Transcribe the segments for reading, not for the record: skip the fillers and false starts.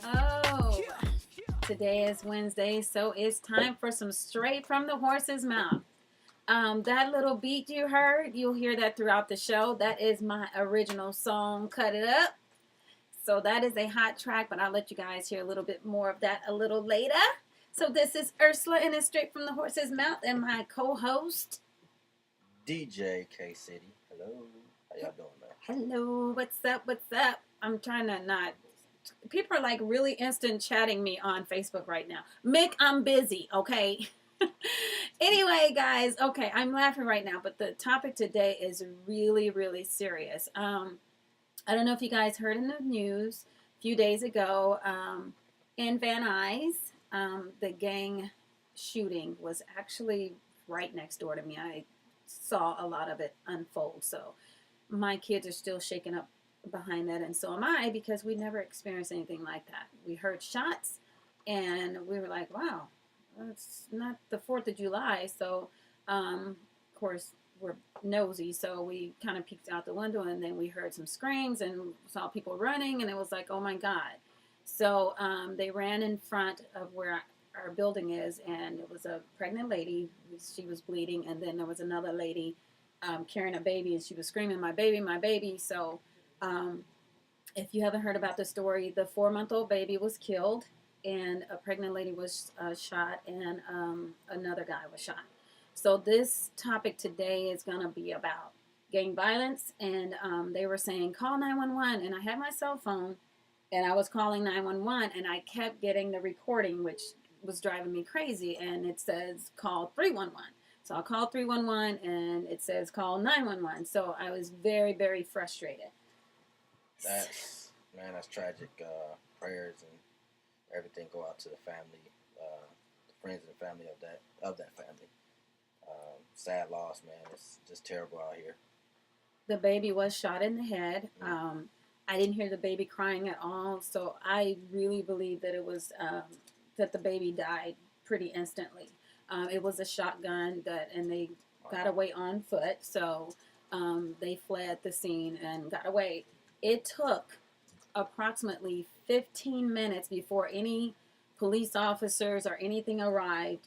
Oh, today is Wednesday, so it's time for some straight from the horse's mouth. That little beat you heard, you'll hear that throughout the show. That is my original song, Cut It Up. So that is a hot track, but I'll let you guys hear a little bit more of that a little later. So this is Ursula, and it's straight from the horse's mouth, and my co-host, DJ K City. Hello. How y'all doing, man? Hello, what's up? What's up? I'm trying to not. People are like really instant chatting me on Facebook right now. Mick, I'm busy, okay? Anyway, guys, okay, I'm laughing right now, but the topic today is really, really serious. I don't know if you guys heard in the news a few days ago in Van Nuys, the gang shooting was actually right next door to me. I saw a lot of it unfold, so my kids are still shaken up behind that, and so am I, because we never experienced anything like that. We heard shots, and we were like, wow, it's not the 4th of July, so of course we're nosy, so we kind of peeked out the window, and then we heard some screams and saw people running, and it was like, oh my God. So they ran in front of where our building is, and it was a pregnant lady. She was bleeding, and then there was another lady carrying a baby, and she was screaming, my baby, my baby. So if you haven't heard about the story, the 4-month-old baby was killed, and a pregnant lady was shot, and another guy was shot. So this topic today is going to be about gang violence, and they were saying, call 911, and I had my cell phone, and I was calling 911, and I kept getting the recording, which was driving me crazy, and it says, call 311. So I called 311, and it says, call 911. So I was very, very frustrated. That's tragic. Prayers and everything go out to the family, the friends and family of that family. Sad loss, man. It's just terrible out here. The baby was shot in the head. I didn't hear the baby crying at all, so I really believe that it was that the baby died pretty instantly. It was a shotgun and they got away on foot, so they fled the scene and got away. It took approximately 15 minutes before any police officers or anything arrived,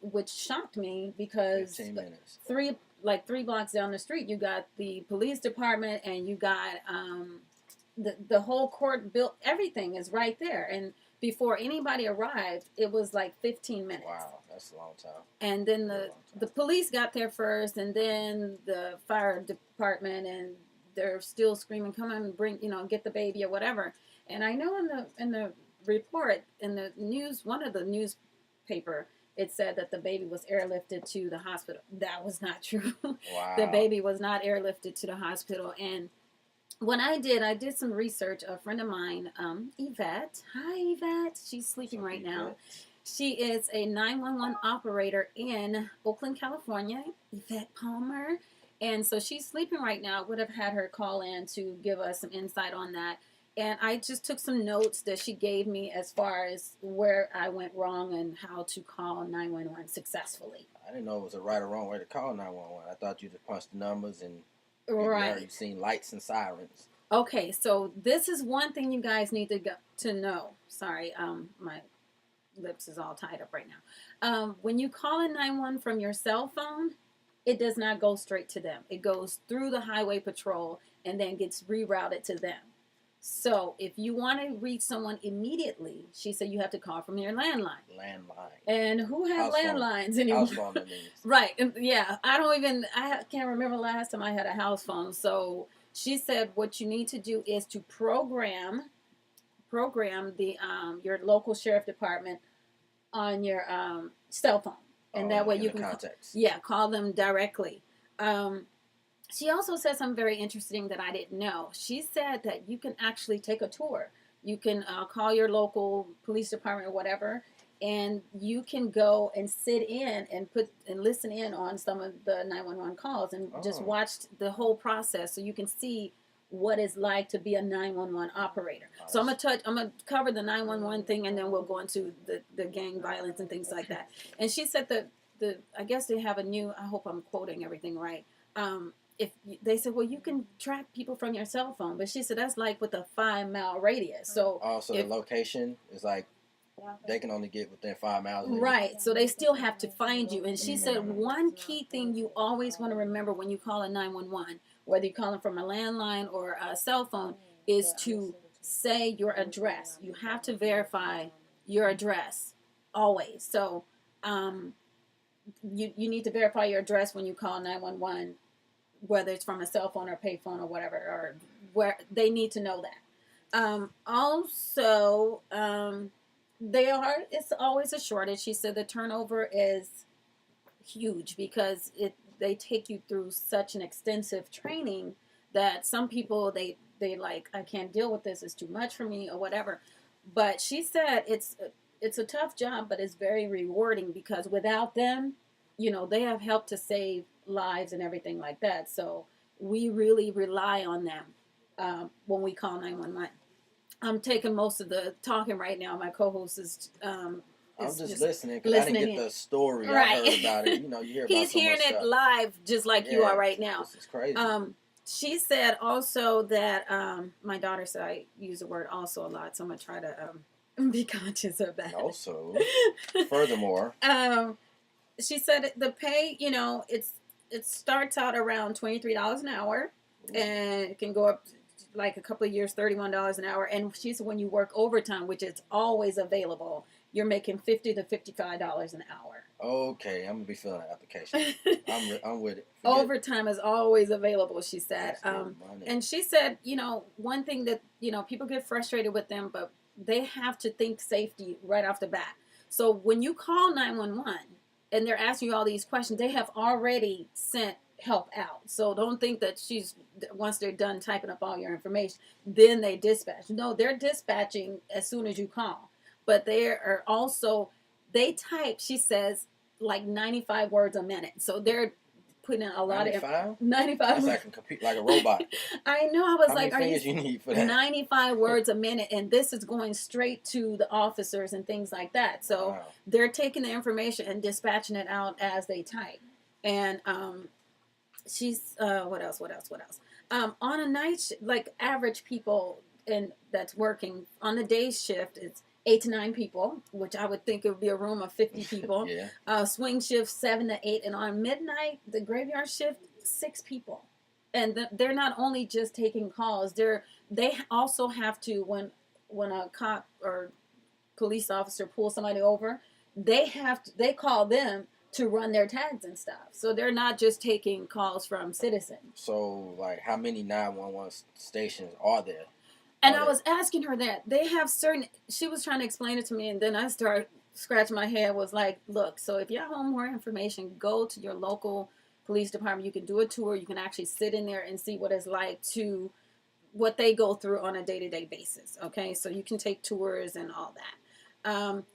which shocked me, because 15 minutes. three blocks down the street, you got the police department, and you got the whole court built. Everything is right there, and before anybody arrived, it was like 15 minutes. Wow, that's a long time. And then the police got there first, and then the fire department, and they're still screaming, come on, bring, get the baby or whatever. And I know in the report, in the news, one of the newspaper, it said that the baby was airlifted to the hospital. That was not true. Wow. The baby was not airlifted to the hospital. And when I did some research. A friend of mine, Yvette. Hi, Yvette. She's sleeping right now. She is a 911 operator in Oakland, California. Yvette Palmer. And so she's sleeping right now. Would have had her call in to give us some insight on that. And I just took some notes that she gave me as far as where I went wrong and how to call 911 successfully. I didn't know it was a right or wrong way to call 911. I thought you just punched the numbers and right. You've seen lights and sirens. Okay, so this is one thing you guys need to know. Sorry, my lips is all tied up right now. When you call a 911 from your cell phone, it does not go straight to them. It goes through the highway patrol and then gets rerouted to them. So if you want to reach someone immediately, she said you have to call from your landline. And who has landlines anymore? House phone, that means. Right. Yeah. I can't remember last time I had a house phone. So she said what you need to do is to program the your local sheriff department on your cell phone. And that way you can call them directly. She also said something very interesting that I didn't know. She said that you can actually take a tour. You can call your local police department or whatever, and you can go and sit in and listen in on some of the 911 calls and just watch the whole process, so you can see what it's like to be a 911 operator. Nice. So I'm gonna cover the 911 thing, and then we'll go into the gang violence and things like that. And she said that I guess they have a new, I hope I'm quoting everything right. they said, well, you can track people from your cell phone, but she said that's like with a 5-mile radius. So also the location is like they can only get within 5 miles. Right. So they still have to find you. And she said one key thing you always want to remember when you call a 911, whether you call them from a landline or a cell phone, is to say your address. You have to verify your address always. So you need to verify your address when you call 911, whether it's from a cell phone or pay phone or whatever, or where they need to know that. Also, it's always a shortage. She said the turnover is huge because they take you through such an extensive training that some people they like, I can't deal with this, it's too much for me or whatever. But she said it's a tough job, but it's very rewarding because without them, they have helped to save lives and everything like that. So we really rely on them when we call 911. I'm taking most of the talking right now. My co-host is I'm just listening because I didn't get the story. Right. I heard about it. You hear about He's so hearing much it stuff. live just like you are right now. This is crazy. She said also that my daughter said I use the word also a lot, so I'm going to try to be conscious of that. Also, furthermore. She said the pay, it starts out around $23 an hour, and it can go up like a couple of years, $31 an hour. And she said when you work overtime, which is always available, you're making $50 to $55 an hour. Okay, I'm gonna be filling an application. I'm with it. Overtime is always available, she said. And she said, one thing that people get frustrated with them, but they have to think safety right off the bat. So when you call 911 and they're asking you all these questions, they have already sent help out. So don't think that once they're done typing up all your information, then they dispatch. No, they're dispatching as soon as you call. But they are also, they type, she says, like 95 words a minute. So they're putting in a lot 95? of 95. That's like a robot. I know. I was How like, many fingers you need for that? 95 words a minute, and this is going straight to the officers and things like that. So they're taking the information and dispatching it out as they type. And she's what else? On a night like average people and that's working on the day shift, it's 8 to 9 people, which I would think it would be a room of 50 people. Yeah. Swing shift 7 to 8, and on midnight, the graveyard shift, 6 people. And they're not only just taking calls; they also have to when a cop or police officer pulls somebody over, they call them to run their tags and stuff. So they're not just taking calls from citizens. So, like, how many 911 stations are there? And I was asking her that. They have certain... She was trying to explain it to me, and then I started scratching my head. Was like, look, so if you want more information, go to your local police department. You can do a tour. You can actually sit in there and see what it's like to... what they go through on a day-to-day basis, okay? So you can take tours and all that.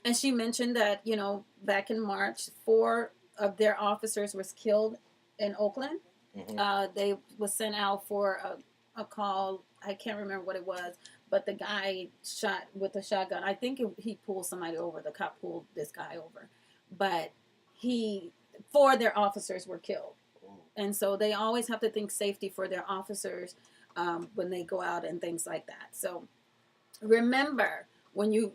And she mentioned that, back in March, 4 of their officers was killed in Oakland. Mm-hmm. They was sent out for a call. I can't remember what it was, but the guy shot with a shotgun. I think he pulled somebody over. The cop pulled this guy over. But 4 of their officers were killed. And so they always have to think safety for their officers when they go out and things like that. So remember, when you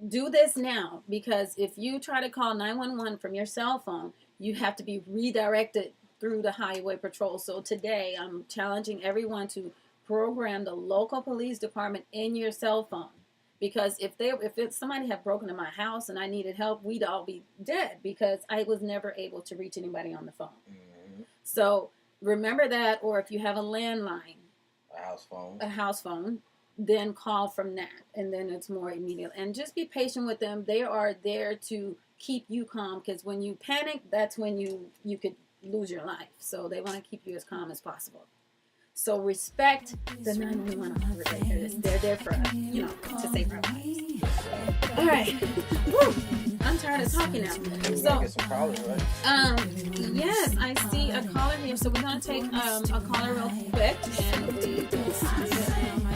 do this now, because if you try to call 911 from your cell phone, you have to be redirected through the highway patrol. So today I'm challenging everyone to program the local police department in your cell phone, because if somebody had broken in my house and I needed help, we'd all be dead because I was never able to reach anybody on the phone. Mm-hmm. So remember that, or if you have a landline, a house phone, then call from that, and then it's more immediate. And just be patient with them. They are there to keep you calm, because when you panic, that's when you could lose your life. So they want to keep you as calm as possible. So respect the 911 officers. They're there for us, to save our lives. All right. Woo. I'm tired of talking now. So, get some callers, right? Yes, I see a caller here. So we're gonna take a caller real quick, and we will see